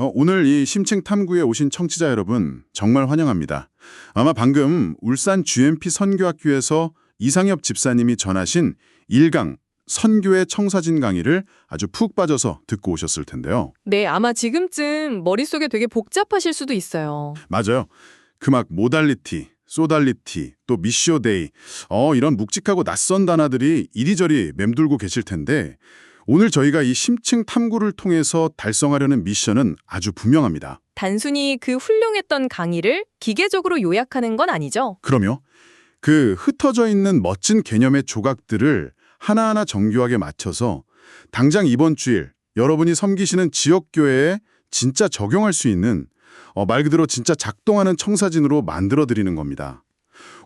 오늘 이 심층 탐구에 오신 청취자 여러분 정말 환영합니다. 아마 방금 울산 GMP 선교학교에서 이상엽 집사님이 전하신 1강 선교의 청사진 강의를 아주 푹 빠져서 듣고 오셨을 텐데요. 네, 아마 지금쯤 머릿속에 되게 복잡하실 수도 있어요. 맞아요. 그 막 모달리티, 소달리티, 또 미시오데이 이런 묵직하고 낯선 단어들이 이리저리 맴돌고 계실 텐데 오늘 저희가 이 심층 탐구를 통해서 달성하려는 미션은 아주 분명합니다. 단순히 그 훌륭했던 강의를 기계적으로 요약하는 건 아니죠. 그럼요. 그 흩어져 있는 멋진 개념의 조각들을 하나하나 정교하게 맞춰서 당장 이번 주일 여러분이 섬기시는 지역교회에 진짜 적용할 수 있는 말 그대로 진짜 작동하는 청사진으로 만들어드리는 겁니다.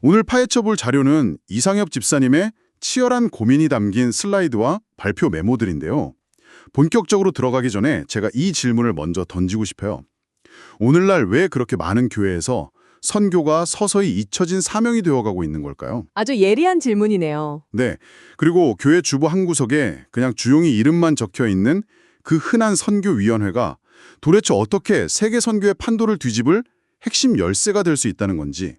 오늘 파헤쳐볼 자료는 이상엽 집사님의 치열한 고민이 담긴 슬라이드와 발표 메모들인데요. 본격적으로 들어가기 전에 제가 이 질문을 먼저 던지고 싶어요. 오늘날 왜 그렇게 많은 교회에서 선교가 서서히 잊혀진 사명이 되어가고 있는 걸까요? 아주 예리한 질문이네요. 네, 그리고 교회 주보 한 구석에 그냥 주용이 이름만 적혀 있는 그 흔한 선교위원회가 도대체 어떻게 세계 선교의 판도를 뒤집을 핵심 열쇠가 될 수 있다는 건지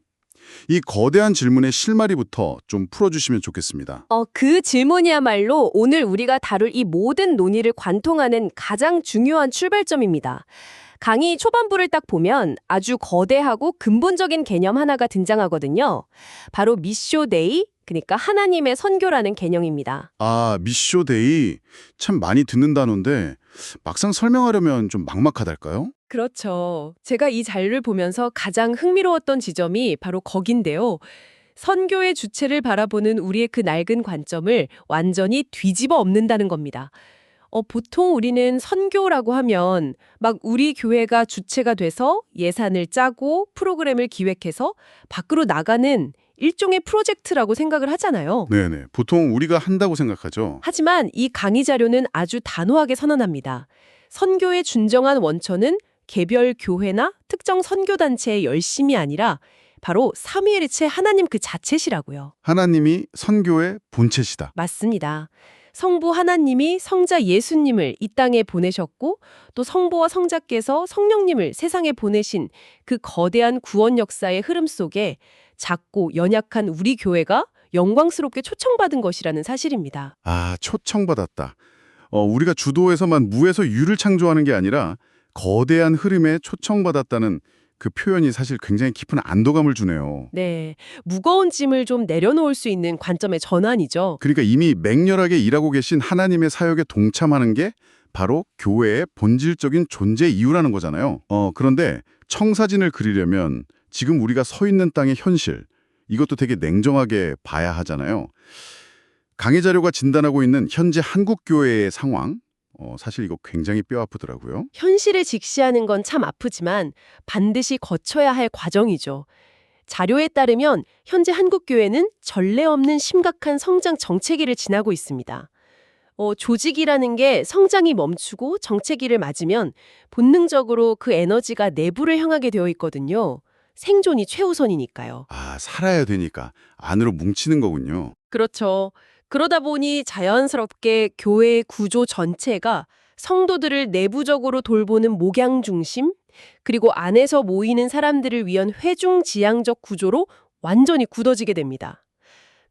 이 거대한 질문의 실마리부터 좀 풀어주시면 좋겠습니다. 그 질문이야말로 오늘 우리가 다룰 이 모든 논의를 관통하는 가장 중요한 출발점입니다. 강의 초반부를 딱 보면 아주 거대하고 근본적인 개념 하나가 등장하거든요. 바로 미쇼데이, 그러니까 하나님의 선교라는 개념입니다. 아, 미쇼데이 참 많이 듣는 단어인데 막상 설명하려면 좀 막막하달까요? 그렇죠. 제가 이 자료를 보면서 가장 흥미로웠던 지점이 바로 거긴데요. 선교의 주체를 바라보는 우리의 그 낡은 관점을 완전히 뒤집어 엎는다는 겁니다. 보통 우리는 선교라고 하면 막 우리 교회가 주체가 돼서 예산을 짜고 프로그램을 기획해서 밖으로 나가는 일종의 프로젝트라고 생각을 하잖아요. 네네, 보통 우리가 한다고 생각하죠. 하지만 이 강의 자료는 아주 단호하게 선언합니다. 선교의 진정한 원천은 개별 교회나 특정 선교단체의 열심이 아니라 바로 삼위일체 하나님 그 자체시라고요. 하나님이 선교의 본체시다. 맞습니다. 성부 하나님이 성자 예수님을 이 땅에 보내셨고 또 성부와 성자께서 성령님을 세상에 보내신 그 거대한 구원 역사의 흐름 속에 작고 연약한 우리 교회가 영광스럽게 초청받은 것이라는 사실입니다. 아, 초청받았다. 우리가 주도에서만 무에서 유를 창조하는 게 아니라 거대한 흐름에 초청받았다는 그 표현이 사실 굉장히 깊은 안도감을 주네요. 네, 무거운 짐을 좀 내려놓을 수 있는 관점의 전환이죠. 그러니까 이미 맹렬하게 일하고 계신 하나님의 사역에 동참하는 게 바로 교회의 본질적인 존재 이유라는 거잖아요. 그런데 청사진을 그리려면 지금 우리가 서 있는 땅의 현실, 이것도 되게 냉정하게 봐야 하잖아요. 강의 자료가 진단하고 있는 현재 한국 교회의 상황, 사실 이거 굉장히 뼈아프더라고요. 현실을 직시하는 건 참 아프지만 반드시 거쳐야 할 과정이죠. 자료에 따르면 현재 한국교회는 전례 없는 심각한 성장 정체기를 지나고 있습니다. 조직이라는 게 성장이 멈추고 정체기를 맞으면 본능적으로 그 에너지가 내부를 향하게 되어 있거든요. 생존이 최우선이니까요. 아, 살아야 되니까 안으로 뭉치는 거군요. 그렇죠. 그러다 보니 자연스럽게 교회의 구조 전체가 성도들을 내부적으로 돌보는 목양 중심, 그리고 안에서 모이는 사람들을 위한 회중지향적 구조로 완전히 굳어지게 됩니다.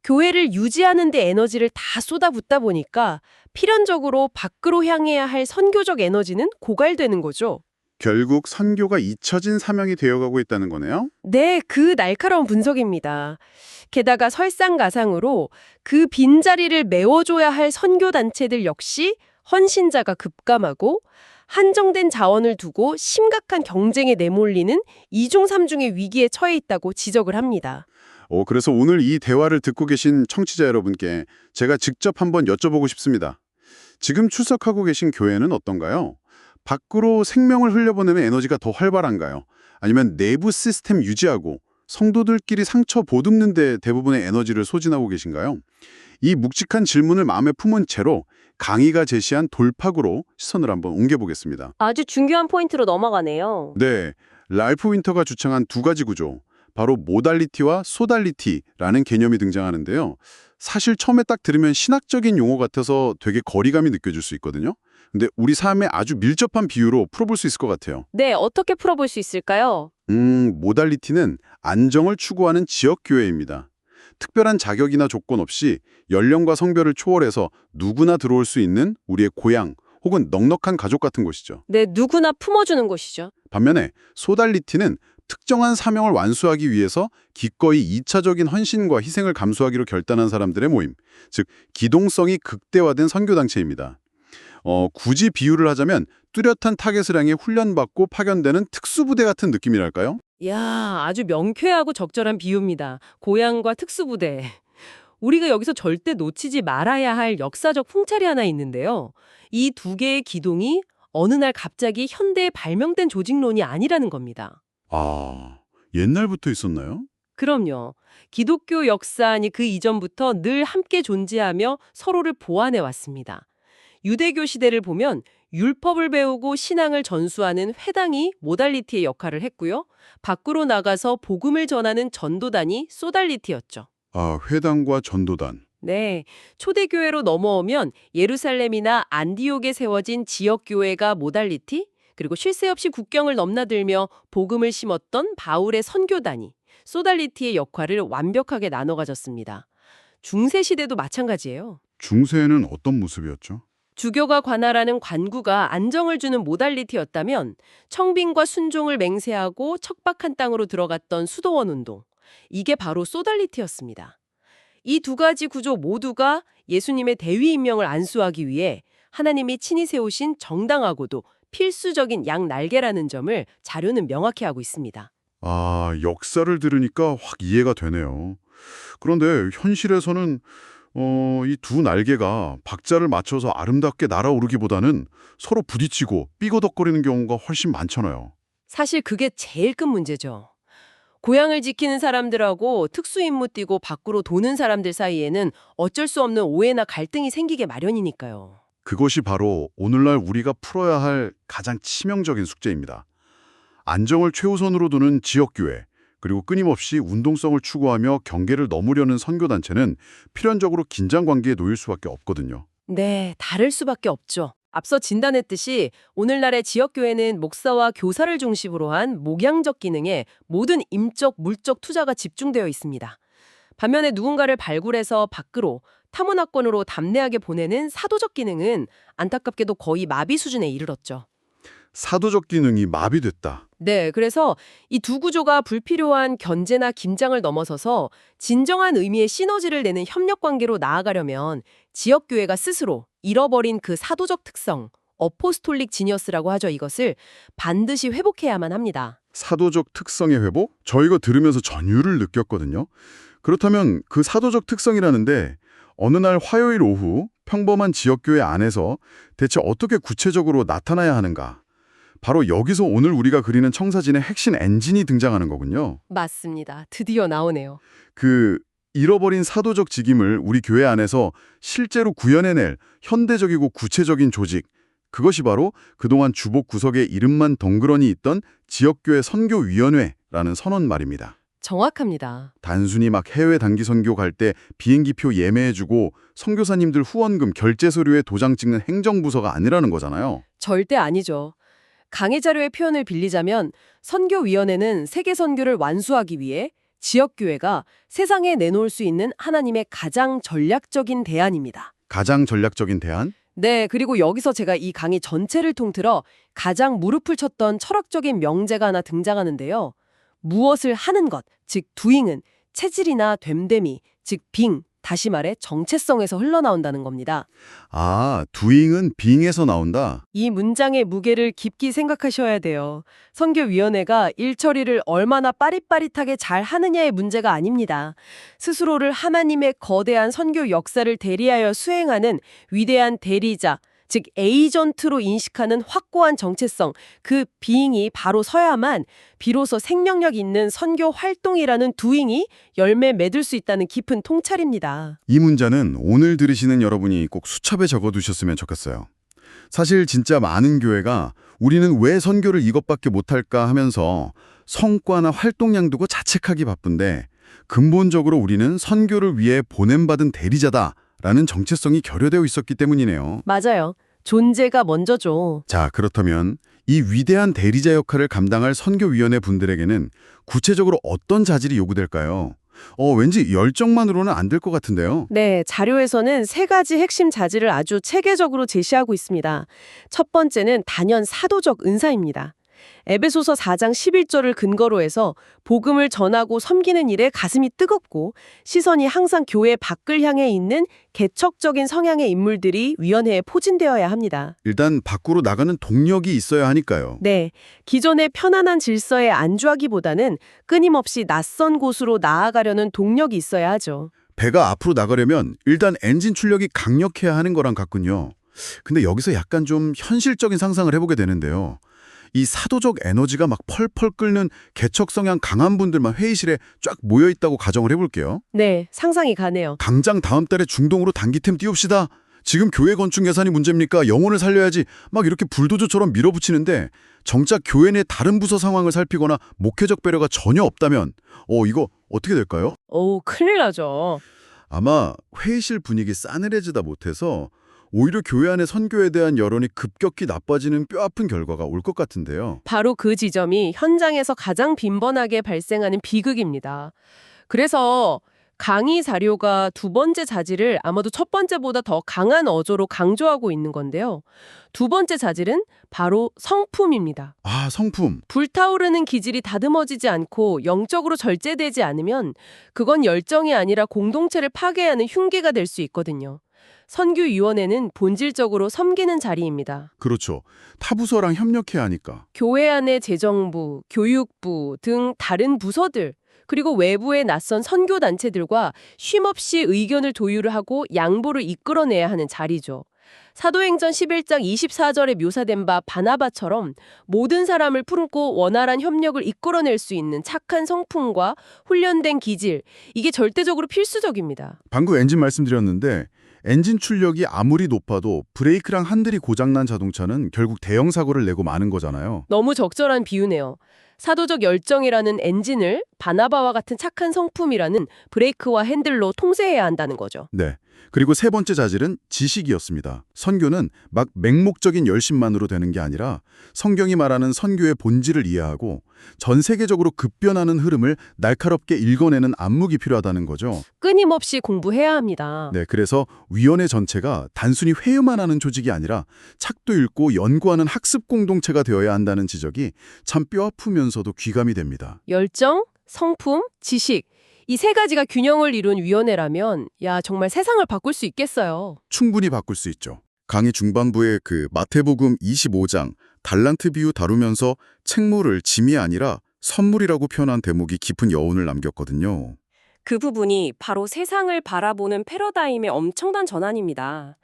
교회를 유지하는 데 에너지를 다 쏟아붓다 보니까 필연적으로 밖으로 향해야 할 선교적 에너지는 고갈되는 거죠. 결국 선교가 잊혀진 사명이 되어가고 있다는 거네요. 네, 그 날카로운 분석입니다. 게다가 설상가상으로 그 빈자리를 메워줘야 할 선교단체들 역시 헌신자가 급감하고 한정된 자원을 두고 심각한 경쟁에 내몰리는 이중 삼중의 위기에 처해 있다고 지적을 합니다. 그래서 오늘 이 대화를 듣고 계신 청취자 여러분께 제가 직접 한번 여쭤보고 싶습니다. 지금 출석하고 계신 교회는 어떤가요? 밖으로 생명을 흘려보내는 에너지가 더 활발한가요? 아니면 내부 시스템 유지하고 성도들끼리 상처 보듬는 데 대부분의 에너지를 소진하고 계신가요? 이 묵직한 질문을 마음에 품은 채로 강의가 제시한 돌파구로 시선을 한번 옮겨보겠습니다. 아주 중요한 포인트로 넘어가네요. 네, 랄프 윈터가 주창한 두 가지 구조, 바로 모달리티와 소달리티라는 개념이 등장하는데요. 사실 처음에 딱 들으면 신학적인 용어 같아서 되게 거리감이 느껴질 수 있거든요. 근데 우리 삶에 아주 밀접한 비유로 풀어볼 수 있을 것 같아요. 네, 어떻게 풀어볼 수 있을까요? 모달리티는 안정을 추구하는 지역교회입니다. 특별한 자격이나 조건 없이 연령과 성별을 초월해서 누구나 들어올 수 있는 우리의 고향 혹은 넉넉한 가족 같은 곳이죠. 네, 누구나 품어주는 곳이죠. 반면에 소달리티는 특정한 사명을 완수하기 위해서 기꺼이 2차적인 헌신과 희생을 감수하기로 결단한 사람들의 모임, 즉 기동성이 극대화된 선교단체입니다. 굳이 비유를 하자면 뚜렷한 타겟을 향해 훈련받고 파견되는 특수부대 같은 느낌이랄까요? 야, 아주 명쾌하고 적절한 비유입니다. 고향과 특수부대. 우리가 여기서 절대 놓치지 말아야 할 역사적 풍찰이 하나 있는데요. 이 두 개의 기동이 어느 날 갑자기 현대에 발명된 조직론이 아니라는 겁니다. 아, 옛날부터 있었나요? 그럼요. 기독교 역사니 그 이전부터 늘 함께 존재하며 서로를 보완해 왔습니다. 유대교 시대를 보면 율법을 배우고 신앙을 전수하는 회당이 모달리티의 역할을 했고요. 밖으로 나가서 복음을 전하는 전도단이 소달리티였죠. 아, 회당과 전도단. 네, 초대교회로 넘어오면 예루살렘이나 안디옥에 세워진 지역교회가 모달리티, 그리고 쉴 새 없이 국경을 넘나들며 복음을 심었던 바울의 선교단이 소달리티의 역할을 완벽하게 나눠 가졌습니다. 중세시대도 마찬가지예요. 중세에는 어떤 모습이었죠? 주교가 관할하는 관구가 안정을 주는 모달리티였다면 청빙과 순종을 맹세하고 척박한 땅으로 들어갔던 수도원 운동, 이게 바로 소달리티였습니다. 이 두 가지 구조 모두가 예수님의 대위 임명을 안수하기 위해 하나님이 친히 세우신 정당하고도 필수적인 양 날개라는 점을 자료는 명확히 하고 있습니다. 아, 역사를 들으니까 확 이해가 되네요. 그런데 현실에서는 이 두 날개가 박자를 맞춰서 아름답게 날아오르기보다는 서로 부딪히고 삐거덕거리는 경우가 훨씬 많잖아요. 사실 그게 제일 큰 문제죠. 고향을 지키는 사람들하고 특수임무 띄고 밖으로 도는 사람들 사이에는 어쩔 수 없는 오해나 갈등이 생기게 마련이니까요. 그것이 바로 오늘날 우리가 풀어야 할 가장 치명적인 숙제입니다. 안정을 최우선으로 두는 지역교회, 그리고 끊임없이 운동성을 추구하며 경계를 넘으려는 선교단체는 필연적으로 긴장관계에 놓일 수밖에 없거든요. 네, 다를 수밖에 없죠. 앞서 진단했듯이 오늘날의 지역교회는 목사와 교사를 중심으로 한 목양적 기능에 모든 임적, 물적 투자가 집중되어 있습니다. 반면에 누군가를 발굴해서 밖으로 타문화권으로 담대하게 보내는 사도적 기능은 안타깝게도 거의 마비 수준에 이르렀죠. 사도적 기능이 마비됐다. 네, 그래서 이 두 구조가 불필요한 견제나 긴장을 넘어서서 진정한 의미의 시너지를 내는 협력 관계로 나아가려면 지역교회가 스스로 잃어버린 그 사도적 특성, 어포스톨릭 지니어스라고 하죠. 이것을 반드시 회복해야만 합니다. 사도적 특성의 회복? 저 이거 들으면서 전율을 느꼈거든요. 그렇다면 그 사도적 특성이라는데 어느 날 화요일 오후 평범한 지역교회 안에서 대체 어떻게 구체적으로 나타나야 하는가? 바로 여기서 오늘 우리가 그리는 청사진의 핵심 엔진이 등장하는 거군요. 맞습니다. 드디어 나오네요. 그 잃어버린 사도적 직임을 우리 교회 안에서 실제로 구현해낼 현대적이고 구체적인 조직, 그것이 바로 그동안 주복 구석에 이름만 덩그러니 있던 지역교회 선교위원회라는 선언 말입니다. 정확합니다. 단순히 막 해외 단기 선교 갈 때 비행기표 예매해주고 선교사님들 후원금 결제 서류에 도장 찍는 행정부서가 아니라는 거잖아요. 절대 아니죠. 강의 자료의 표현을 빌리자면 선교위원회는 세계 선교를 완수하기 위해 지역교회가 세상에 내놓을 수 있는 하나님의 가장 전략적인 대안입니다. 가장 전략적인 대안? 네, 그리고 여기서 제가 이 강의 전체를 통틀어 가장 무릎을 쳤던 철학적인 명제가 하나 등장하는데요. 무엇을 하는 것, 즉 doing은 체질이나 됨됨이, 즉 being, 다시 말해 정체성에서 흘러나온다는 겁니다. 아, doing은 being에서 나온다. 이 문장의 무게를 깊이 생각하셔야 돼요. 선교위원회가 일 처리를 얼마나 빠릿빠릿하게 잘 하느냐의 문제가 아닙니다. 스스로를 하나님의 거대한 선교 역사를 대리하여 수행하는 위대한 대리자, 즉 에이전트로 인식하는 확고한 정체성, 그 비잉이 바로 서야만 비로소 생명력 있는 선교 활동이라는 doing이 열매 맺을 수 있다는 깊은 통찰입니다. 이 문자는 오늘 들으시는 여러분이 꼭 수첩에 적어두셨으면 좋겠어요. 사실 진짜 많은 교회가 우리는 왜 선교를 이것밖에 못할까 하면서 성과나 활동량 두고 자책하기 바쁜데 근본적으로 우리는 선교를 위해 보냄받은 대리자다라는 정체성이 결여되어 있었기 때문이네요. 맞아요. 존재가 먼저죠. 자, 그렇다면 이 위대한 대리자 역할을 감당할 선교위원회 분들에게는 구체적으로 어떤 자질이 요구될까요? 왠지 열정만으로는 안 될 것 같은데요. 네, 자료에서는 세 가지 핵심 자질을 아주 체계적으로 제시하고 있습니다. 첫 번째는 단연 사도적 은사입니다. 에베소서 4장 11절을 근거로 해서 복음을 전하고 섬기는 일에 가슴이 뜨겁고 시선이 항상 교회 밖을 향해 있는 개척적인 성향의 인물들이 위원회에 포진되어야 합니다. 일단 밖으로 나가는 동력이 있어야 하니까요. 네, 기존의 편안한 질서에 안주하기보다는 끊임없이 낯선 곳으로 나아가려는 동력이 있어야 하죠. 배가 앞으로 나가려면 일단 엔진 출력이 강력해야 하는 거랑 같군요. 근데 여기서 약간 좀 현실적인 상상을 해보게 되는데요. 이 사도적 에너지가 막 펄펄 끓는 개척 성향 강한 분들만 회의실에 쫙 모여 있다고 가정을 해볼게요. 네, 상상이 가네요. 당장 다음 달에 중동으로 단기템 띄웁시다. 지금 교회 건축 예산이 문제입니까? 영혼을 살려야지. 막 이렇게 불도저처럼 밀어붙이는데 정작 교회 내 다른 부서 상황을 살피거나 목회적 배려가 전혀 없다면 이거 어떻게 될까요? 큰일 나죠. 아마 회의실 분위기 싸늘해지다 못해서 오히려 교회 안의 선교에 대한 여론이 급격히 나빠지는 뼈아픈 결과가 올 것 같은데요. 바로 그 지점이 현장에서 가장 빈번하게 발생하는 비극입니다. 그래서 강의 자료가 두 번째 자질을 아마도 첫 번째보다 더 강한 어조로 강조하고 있는 건데요. 두 번째 자질은 바로 성품입니다. 아, 성품. 불타오르는 기질이 다듬어지지 않고 영적으로 절제되지 않으면 그건 열정이 아니라 공동체를 파괴하는 흉계가 될 수 있거든요. 선교위원회는 본질적으로 섬기는 자리입니다. 그렇죠. 타부서랑 협력해야 하니까. 교회 안의 재정부, 교육부 등 다른 부서들, 그리고 외부의 낯선 선교단체들과 쉼없이 의견을 조율하고 양보를 이끌어내야 하는 자리죠. 사도행전 11장 24절에 묘사된 바 바나바처럼 모든 사람을 품고 원활한 협력을 이끌어낼 수 있는 착한 성품과 훈련된 기질, 이게 절대적으로 필수적입니다. 방금 엔진 말씀드렸는데 엔진 출력이 아무리 높아도 브레이크랑 한들이 고장난 자동차는 결국 대형 사고를 내고 마는 거잖아요. 너무 적절한 비유네요. 사도적 열정이라는 엔진을 바나바와 같은 착한 성품이라는 브레이크와 핸들로 통제해야 한다는 거죠. 네. 그리고 세 번째 자질은 지식이었습니다. 선교는 막 맹목적인 열심만으로 되는 게 아니라 성경이 말하는 선교의 본질을 이해하고 전 세계적으로 급변하는 흐름을 날카롭게 읽어내는 안목이 필요하다는 거죠. 끊임없이 공부해야 합니다. 네, 그래서 위원회 전체가 단순히 회의만 하는 조직이 아니라 책도 읽고 연구하는 학습 공동체가 되어야 한다는 지적이 참 뼈아프면서도 귀감이 됩니다. 열정, 성품, 지식, 이 세 가지가 균형을 이룬 위원회라면 정말 세상을 바꿀 수 있겠어요. 충분히 바꿀 수 있죠. 강의 중반부에 그 마태복음 25장 달란트 비유 다루면서 책무를 짐이 아니라 선물이라고 표현한 대목이 깊은 여운을 남겼거든요. 그 부분이 바로 세상을 바라보는 패러다임의 엄청난 전환입니다.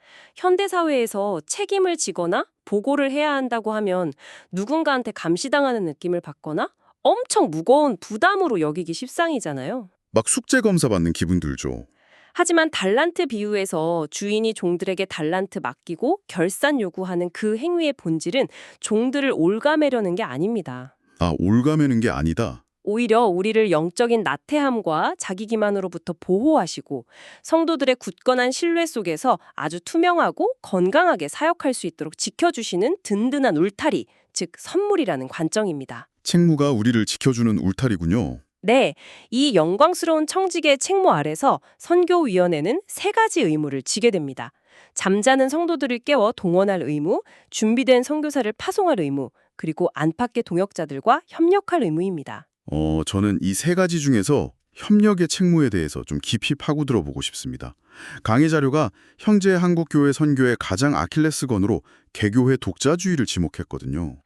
현대사회에서 책임을 지거나 보고를 해야 한다고 하면 누군가한테 감시당하는 느낌을 받거나 엄청 무거운 부담으로 여기기 십상이잖아요. 막 숙제 검사 받는 기분 들죠. 하지만 달란트 비유에서 주인이 종들에게 달란트 맡기고 결산 요구하는 그 행위의 본질은 종들을 올가매려는 게 아닙니다. 아, 올가매는 게 아니다. 오히려 우리를 영적인 나태함과 자기 기만으로부터 보호하시고 성도들의 굳건한 신뢰 속에서 아주 투명하고 건강하게 사역할 수 있도록 지켜주시는 든든한 울타리, 즉 선물이라는 관점입니다. 책무가 우리를 지켜주는 울타리군요. 네, 이 영광스러운 청직의 책무 아래서 선교위원회는 세 가지 의무를 지게 됩니다. 잠자는 성도들을 깨워 동원할 의무, 준비된 선교사를 파송할 의무, 그리고 안팎의 동역자들과 협력할 의무입니다. 저는 이 세 가지 중에서 협력의 책무에 대해서 좀 깊이 파고들어 보고 싶습니다. 강의 자료가 형제 한국교회 선교의 가장 아킬레스건으로 개교회 독자주의를 지목했거든요.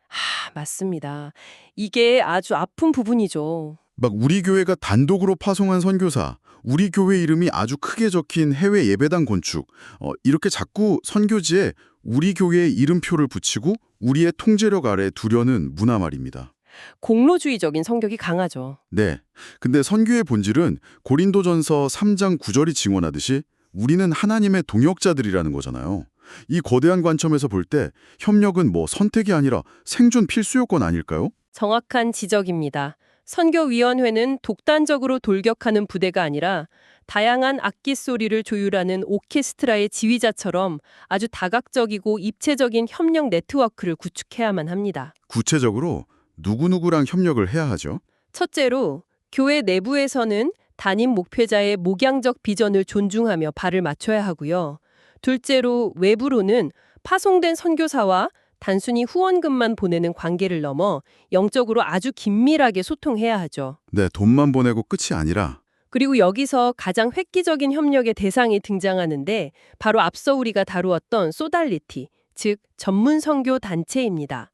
맞습니다. 이게 아주 아픈 부분이죠. 막 우리 교회가 단독으로 파송한 선교사, 우리 교회 이름이 아주 크게 적힌 해외 예배당 건축, 이렇게 자꾸 선교지에 우리 교회의 이름표를 붙이고 우리의 통제력 아래 두려는 문화 말입니다. 공로주의적인 성격이 강하죠. 네. 근데 선교의 본질은 고린도전서 3장 9절이 증언하듯이 우리는 하나님의 동역자들이라는 거잖아요. 이 거대한 관점에서 볼 때 협력은 선택이 아니라 생존 필수 요건 아닐까요? 정확한 지적입니다. 선교위원회는 독단적으로 돌격하는 부대가 아니라 다양한 악기 소리를 조율하는 오케스트라의 지휘자처럼 아주 다각적이고 입체적인 협력 네트워크를 구축해야만 합니다. 구체적으로 누구누구랑 협력을 해야 하죠? 첫째로 교회 내부에서는 담임 목회자의 목양적 비전을 존중하며 발을 맞춰야 하고요. 둘째로 외부로는 파송된 선교사와 단순히 후원금만 보내는 관계를 넘어 영적으로 아주 긴밀하게 소통해야 하죠. 네, 돈만 보내고 끝이 아니라 그리고 여기서 가장 획기적인 협력의 대상이 등장하는데 바로 앞서 우리가 다루었던 소달리티, 즉 전문 선교 단체입니다.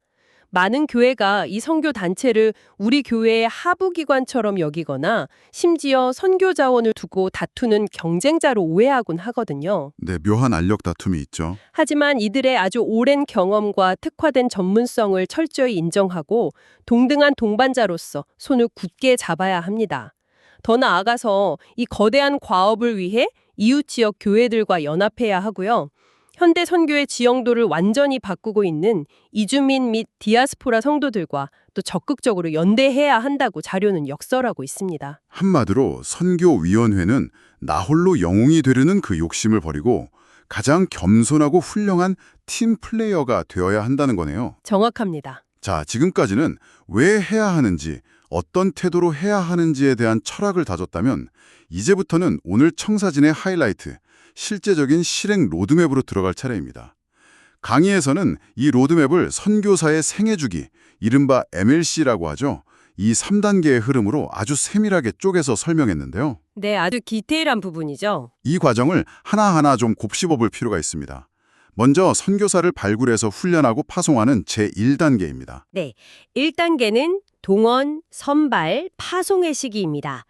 많은 교회가 이 선교 단체를 우리 교회의 하부기관처럼 여기거나 심지어 선교 자원을 두고 다투는 경쟁자로 오해하곤 하거든요. 네, 묘한 알력 다툼이 있죠. 하지만 이들의 아주 오랜 경험과 특화된 전문성을 철저히 인정하고 동등한 동반자로서 손을 굳게 잡아야 합니다. 더 나아가서 이 거대한 과업을 위해 이웃 지역 교회들과 연합해야 하고요. 현대 선교의 지형도를 완전히 바꾸고 있는 이주민 및 디아스포라 성도들과 또 적극적으로 연대해야 한다고 자료는 역설하고 있습니다. 한마디로 선교위원회는 나 홀로 영웅이 되려는 그 욕심을 버리고 가장 겸손하고 훌륭한 팀 플레이어가 되어야 한다는 거네요. 정확합니다. 자, 지금까지는 왜 해야 하는지, 어떤 태도로 해야 하는지에 대한 철학을 다졌다면 이제부터는 오늘 청사진의 하이라이트, 실제적인 실행 로드맵으로 들어갈 차례입니다. 강의에서는 이 로드맵을 선교사의 생애주기, 이른바 MLC라고 하죠. 이 3단계의 흐름으로 아주 세밀하게 쪼개서 설명했는데요. 네, 아주 디테일한 부분이죠. 이 과정을 하나하나 좀 곱씹어 볼 필요가 있습니다. 먼저 선교사를 발굴해서 훈련하고 파송하는 제1단계입니다. 네, 1단계는 동원, 선발, 파송의 시기입니다.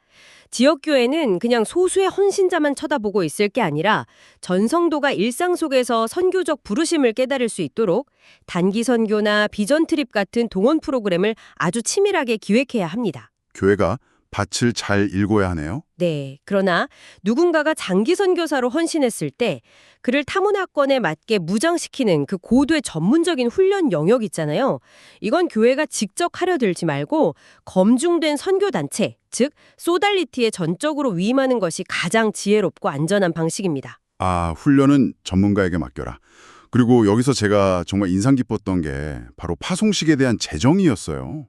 지역교회는 그냥 소수의 헌신자만 쳐다보고 있을 게 아니라 전 성도가 일상 속에서 선교적 부르심을 깨달을 수 있도록 단기 선교나 비전 트립 같은 동원 프로그램을 아주 치밀하게 기획해야 합니다. 교회가 밭을 잘 읽어야 하네요. 네, 그러나 누군가가 장기 선교사로 헌신했을 때 그를 타문화권에 맞게 무장시키는 그 고도의 전문적인 훈련 영역 있잖아요. 이건 교회가 직접 하려 들지 말고 검증된 선교단체, 즉 소달리티에 전적으로 위임하는 것이 가장 지혜롭고 안전한 방식입니다. 아, 훈련은 전문가에게 맡겨라. 그리고 여기서 제가 정말 인상 깊었던 게 바로 파송식에 대한 제정이었어요.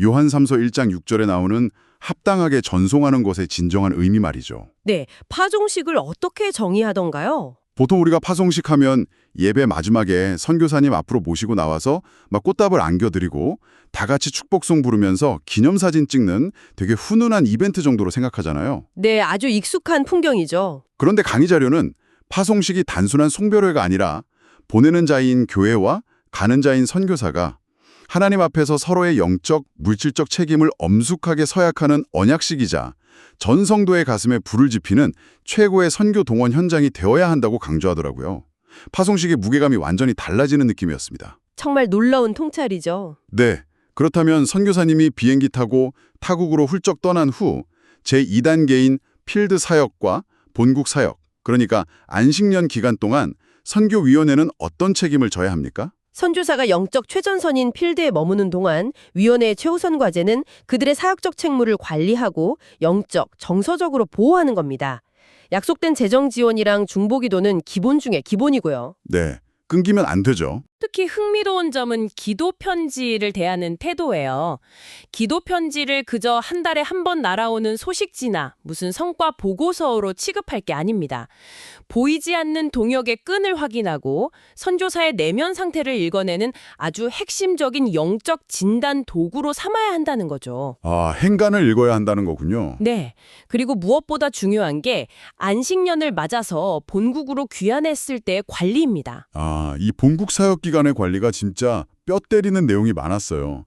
요한 3서 1장 6절에 나오는 합당하게 전송하는 것의 진정한 의미 말이죠. 네, 파종식을 어떻게 정의하던가요? 보통 우리가 파송식 하면 예배 마지막에 선교사님 앞으로 모시고 나와서 막 꽃다발 안겨드리고 다 같이 축복송 부르면서 기념사진 찍는 되게 훈훈한 이벤트 정도로 생각하잖아요. 네, 아주 익숙한 풍경이죠. 그런데 강의 자료는 파송식이 단순한 송별회가 아니라 보내는 자인 교회와 가는 자인 선교사가 하나님 앞에서 서로의 영적, 물질적 책임을 엄숙하게 서약하는 언약식이자 전 성도의 가슴에 불을 지피는 최고의 선교 동원 현장이 되어야 한다고 강조하더라고요. 파송식의 무게감이 완전히 달라지는 느낌이었습니다. 정말 놀라운 통찰이죠. 네, 그렇다면 선교사님이 비행기 타고 타국으로 훌쩍 떠난 후 제2단계인 필드 사역과 본국 사역, 그러니까 안식년 기간 동안 선교위원회는 어떤 책임을 져야 합니까? 선교사가 영적 최전선인 필드에 머무는 동안 위원회의 최우선 과제는 그들의 사역적 책무를 관리하고 영적, 정서적으로 보호하는 겁니다. 약속된 재정 지원이랑 중보기도는 기본 중에 기본이고요. 네, 끊기면 안 되죠. 특히 흥미로운 점은 기도 편지를 대하는 태도예요. 기도 편지를 그저 한 달에 한 번 날아오는 소식지나 무슨 성과 보고서로 취급할 게 아닙니다. 보이지 않는 동역의 끈을 확인하고 선교사의 내면 상태를 읽어내는 아주 핵심적인 영적 진단 도구로 삼아야 한다는 거죠. 아, 행간을 읽어야 한다는 거군요. 네. 그리고 무엇보다 중요한 게 안식년을 맞아서 본국으로 귀환했을 때의 관리입니다. 아, 이 본국 사역 기간의 관리가 진짜 뼈 때리는 내용이 많았어요.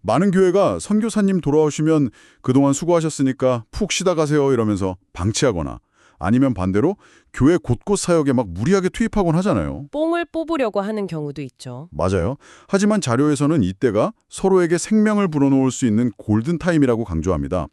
많은 교회가 선교사님 돌아오시면 그동안 수고하셨으니까 푹 쉬다 가세요 이러면서 방치하거나 아니면 반대로 교회 곳곳 사역에 막 무리하게 투입하곤 하잖아요. 뽕을 뽑으려고 하는 경우도 있죠. 맞아요. 하지만 자료에서는 이때가 서로에게 생명을 불어넣을 수 있는 골든타임이라고 강조합니다.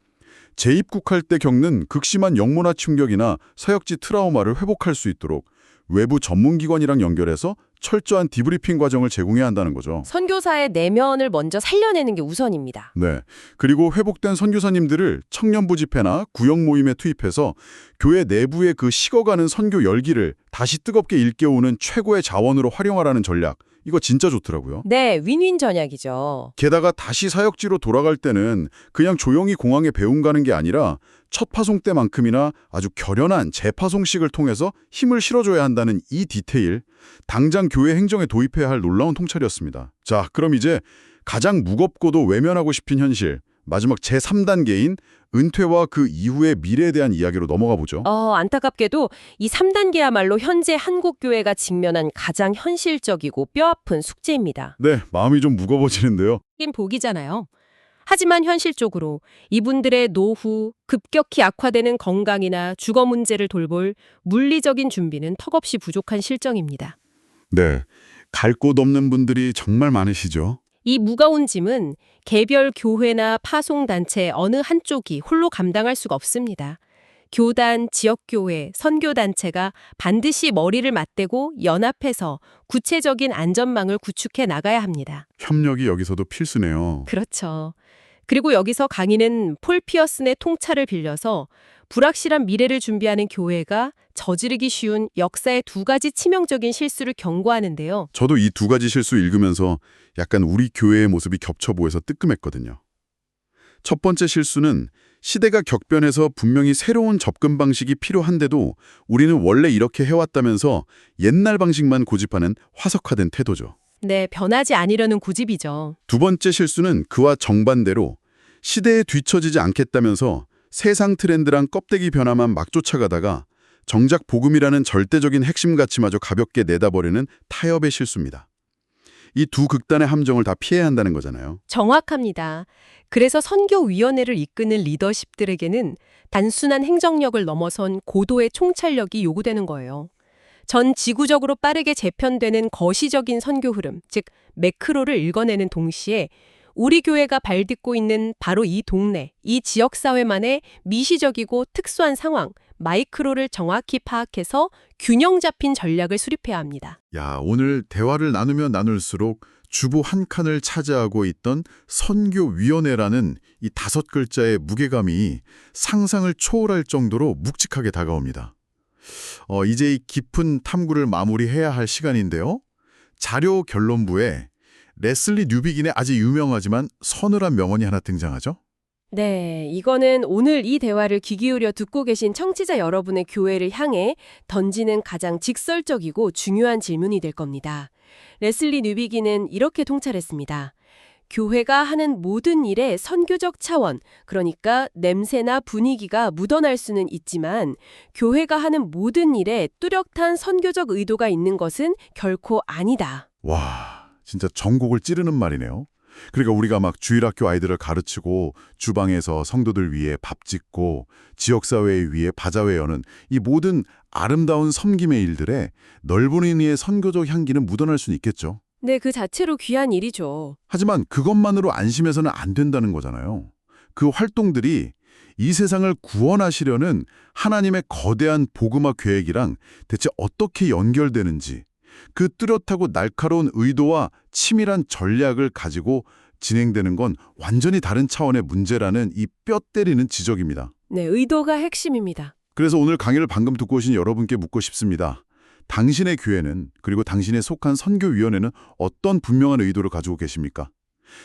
재입국할 때 겪는 극심한 영문화 충격이나 사역지 트라우마를 회복할 수 있도록 외부 전문기관이랑 연결해서 철저한 디브리핑 과정을 제공해야 한다는 거죠. 선교사의 내면을 먼저 살려내는 게 우선입니다. 네. 그리고 회복된 선교사님들을 청년부 집회나 구역 모임에 투입해서 교회 내부의 그 식어가는 선교 열기를 다시 뜨겁게 일깨우는 최고의 자원으로 활용하라는 전략. 이거 진짜 좋더라고요. 네, 윈윈 전략이죠. 게다가 다시 사역지로 돌아갈 때는 그냥 조용히 공항에 배움 가는 게 아니라 첫 파송 때만큼이나 아주 결연한 재파송식을 통해서 힘을 실어줘야 한다는 이 디테일, 당장 교회 행정에 도입해야 할 놀라운 통찰이었습니다. 자, 그럼 이제 가장 무겁고도 외면하고 싶은 현실, 마지막 제3단계인 은퇴와 그 이후의 미래에 대한 이야기로 넘어가 보죠. 안타깝게도 이 3단계야말로 현재 한국 교회가 직면한 가장 현실적이고 뼈아픈 숙제입니다. 네, 마음이 좀 무거워지는데요. 긴 복이잖아요. 하지만 현실적으로 이분들의 노후, 급격히 악화되는 건강이나 주거 문제를 돌볼 물리적인 준비는 턱없이 부족한 실정입니다. 네, 갈 곳 없는 분들이 정말 많으시죠. 이 무거운 짐은 개별 교회나 파송단체 어느 한쪽이 홀로 감당할 수가 없습니다. 교단, 지역교회, 선교단체가 반드시 머리를 맞대고 연합해서 구체적인 안전망을 구축해 나가야 합니다. 협력이 여기서도 필수네요. 그렇죠. 그리고 여기서 강인은 폴 피어슨의 통찰을 빌려서 불확실한 미래를 준비하는 교회가 저지르기 쉬운 역사의 두 가지 치명적인 실수를 경고하는데요. 저도 이 두 가지 실수 읽으면서 약간 우리 교회의 모습이 겹쳐 보여서 뜨끔했거든요. 첫 번째 실수는 시대가 격변해서 분명히 새로운 접근 방식이 필요한데도 우리는 원래 이렇게 해왔다면서 옛날 방식만 고집하는 화석화된 태도죠. 네, 변하지 않으려는 고집이죠. 두 번째 실수는 그와 정반대로 시대에 뒤처지지 않겠다면서 세상 트렌드랑 껍데기 변화만 막 쫓아가다가 정작 복음이라는 절대적인 핵심 가치마저 가볍게 내다버리는 타협의 실수입니다. 이 두 극단의 함정을 다 피해야 한다는 거잖아요. 정확합니다. 그래서 선교위원회를 이끄는 리더십들에게는 단순한 행정력을 넘어선 고도의 총찰력이 요구되는 거예요. 전 지구적으로 빠르게 재편되는 거시적인 선교 흐름, 즉 매크로를 읽어내는 동시에 우리 교회가 발딛고 있는 바로 이 동네, 이 지역사회만의 미시적이고 특수한 상황, 마이크로를 정확히 파악해서 균형 잡힌 전략을 수립해야 합니다. 야, 오늘 대화를 나누면 나눌수록 주보 한 칸을 차지하고 있던 선교위원회라는 이 5글자의 무게감이 상상을 초월할 정도로 묵직하게 다가옵니다. 이제 이 깊은 탐구를 마무리해야 할 시간인데요. 자료 결론부에 레슬리 뉴비긴의 아주 유명하지만 서늘한 명언이 하나 등장하죠. 네, 이거는 오늘 이 대화를 귀 기울여 듣고 계신 청취자 여러분의 교회를 향해 던지는 가장 직설적이고 중요한 질문이 될 겁니다. 레슬리 뉴비긴은 이렇게 통찰했습니다. 교회가 하는 모든 일에 선교적 차원, 그러니까 냄새나 분위기가 묻어날 수는 있지만 교회가 하는 모든 일에 뚜렷한 선교적 의도가 있는 것은 결코 아니다. 와, 진짜 전곡을 찌르는 말이네요. 그러니까 우리가 막 주일학교 아이들을 가르치고 주방에서 성도들 위해 밥 짓고 지역사회 위에 바자회 여는 이 모든 아름다운 섬김의 일들에 넓은 의미의 선교적 향기는 묻어날 수는 있겠죠. 네, 그 자체로 귀한 일이죠. 하지만 그것만으로 안심해서는 안 된다는 거잖아요. 그 활동들이 이 세상을 구원하시려는 하나님의 거대한 복음화 계획이랑 대체 어떻게 연결되는지, 그 뚜렷하고 날카로운 의도와 치밀한 전략을 가지고 진행되는 건 완전히 다른 차원의 문제라는 이 뼈 때리는 지적입니다. 네, 의도가 핵심입니다. 그래서 오늘 강의를 방금 듣고 오신 여러분께 묻고 싶습니다. 당신의 교회는, 그리고 당신의 속한 선교위원회는 어떤 분명한 의도를 가지고 계십니까?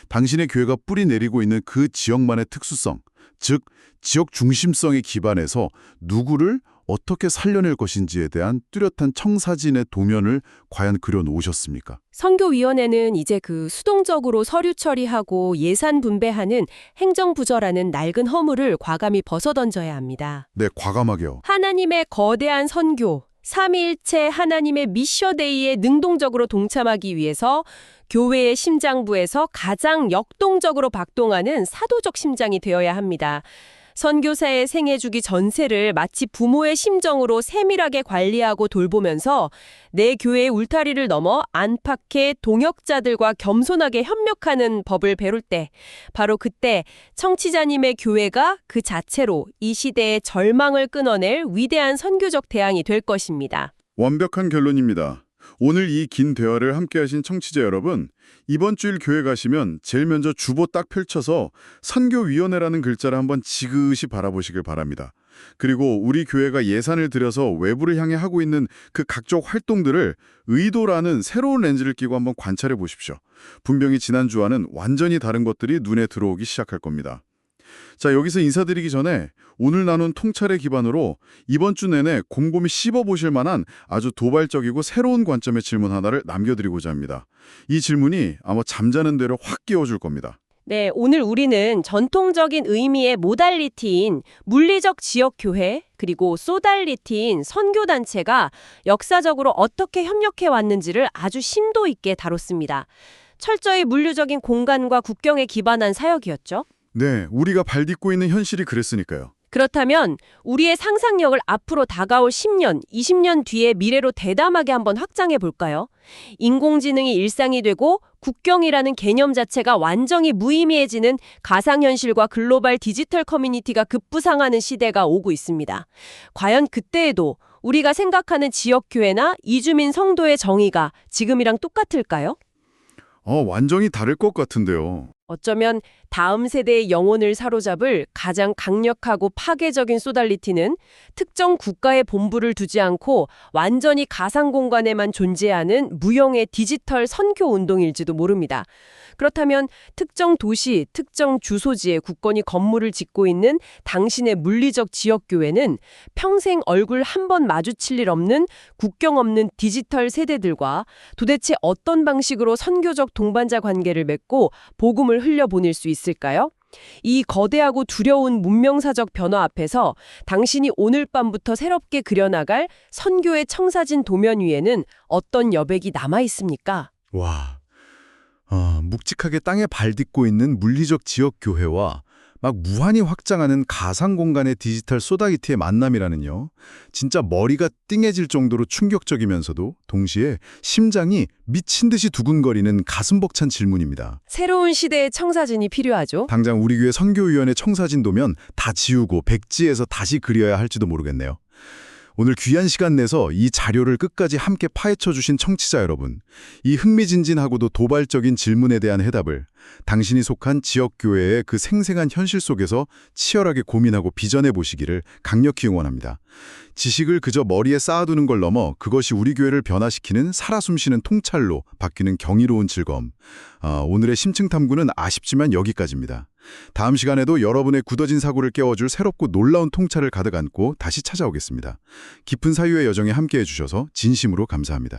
당신의 교회가 뿌리 내리고 있는 그 지역만의 특수성, 즉 지역 중심성에 기반해서 누구를 어떻게 살려낼 것인지에 대한 뚜렷한 청사진의 도면을 과연 그려놓으셨습니까? 선교위원회는 이제 그 수동적으로 서류 처리하고 예산 분배하는 행정부처라는 낡은 허물을 과감히 벗어던져야 합니다. 네, 과감하게요. 하나님의 거대한 선교, 삼위일체 하나님의 미셔데이에 능동적으로 동참하기 위해서 교회의 심장부에서 가장 역동적으로 박동하는 사도적 심장이 되어야 합니다. 선교사의 생애주기 전체를 마치 부모의 심정으로 세밀하게 관리하고 돌보면서 내 교회의 울타리를 넘어 안팎의 동역자들과 겸손하게 협력하는 법을 배울 때, 바로 그때 청취자님의 교회가 그 자체로 이 시대의 절망을 끊어낼 위대한 선교적 대항이 될 것입니다. 완벽한 결론입니다. 오늘 이 긴 대화를 함께하신 청취자 여러분, 이번 주일 교회 가시면 제일 먼저 주보 딱 펼쳐서 선교위원회라는 글자를 한번 지그시 바라보시길 바랍니다. 그리고 우리 교회가 예산을 들여서 외부를 향해 하고 있는 그 각종 활동들을 의도라는 새로운 렌즈를 끼고 한번 관찰해 보십시오. 분명히 지난주와는 완전히 다른 것들이 눈에 들어오기 시작할 겁니다. 자, 여기서 인사드리기 전에 오늘 나눈 통찰의 기반으로 이번 주 내내 곰곰이 씹어보실 만한 아주 도발적이고 새로운 관점의 질문 하나를 남겨드리고자 합니다. 이 질문이 아마 잠자는 대로 확 깨워줄 겁니다. 네, 오늘 우리는 전통적인 의미의 모달리티인 물리적 지역교회 그리고 소달리티인 선교단체가 역사적으로 어떻게 협력해 왔는지를 아주 심도 있게 다뤘습니다. 철저히 물류적인 공간과 국경에 기반한 사역이었죠. 네, 우리가 발딛고 있는 현실이 그랬으니까요. 그렇다면 우리의 상상력을 앞으로 다가올 10년, 20년 뒤의 미래로 대담하게 한번 확장해 볼까요? 인공지능이 일상이 되고 국경이라는 개념 자체가 완전히 무의미해지는 가상현실과 글로벌 디지털 커뮤니티가 급부상하는 시대가 오고 있습니다. 과연 그때에도 우리가 생각하는 지역교회나 이주민 성도의 정의가 지금이랑 똑같을까요? 완전히 다를 것 같은데요. 어쩌면 다음 세대의 영혼을 사로잡을 가장 강력하고 파괴적인 소달리티는 특정 국가의 본부를 두지 않고 완전히 가상 공간에만 존재하는 무형의 디지털 선교 운동일지도 모릅니다. 그렇다면 특정 도시, 특정 주소지에 굳건히 건물을 짓고 있는 당신의 물리적 지역교회는 평생 얼굴 한 번 마주칠 일 없는 국경 없는 디지털 세대들과 도대체 어떤 방식으로 선교적 동반자 관계를 맺고 복음을 흘려보낼 수 있을까요? 이 거대하고 두려운 문명사적 변화 앞에서 당신이 오늘 밤부터 새롭게 그려나갈 선교의 청사진 도면 위에는 어떤 여백이 남아 있습니까? 와, 묵직하게 땅에 발딛고 있는 물리적 지역 교회와 막 무한히 확장하는 가상 공간의 디지털 소다이티의 만남이라는요. 진짜 머리가 띵해질 정도로 충격적이면서도 동시에 심장이 미친 듯이 두근거리는 가슴 벅찬 질문입니다. 새로운 시대의 청사진이 필요하죠. 당장 우리 교회 선교위원회 청사진 도면 다 지우고 백지에서 다시 그려야 할지도 모르겠네요. 오늘 귀한 시간 내서 이 자료를 끝까지 함께 파헤쳐 주신 청취자 여러분, 이 흥미진진하고도 도발적인 질문에 대한 해답을 당신이 속한 지역교회의 그 생생한 현실 속에서 치열하게 고민하고 비전해 보시기를 강력히 응원합니다. 지식을 그저 머리에 쌓아두는 걸 넘어 그것이 우리 교회를 변화시키는 살아 숨쉬는 통찰로 바뀌는 경이로운 즐거움. 오늘의 심층 탐구는 아쉽지만 여기까지입니다. 다음 시간에도 여러분의 굳어진 사고를 깨워줄 새롭고 놀라운 통찰을 가득 안고 다시 찾아오겠습니다. 깊은 사유의 여정에 함께해 주셔서 진심으로 감사합니다.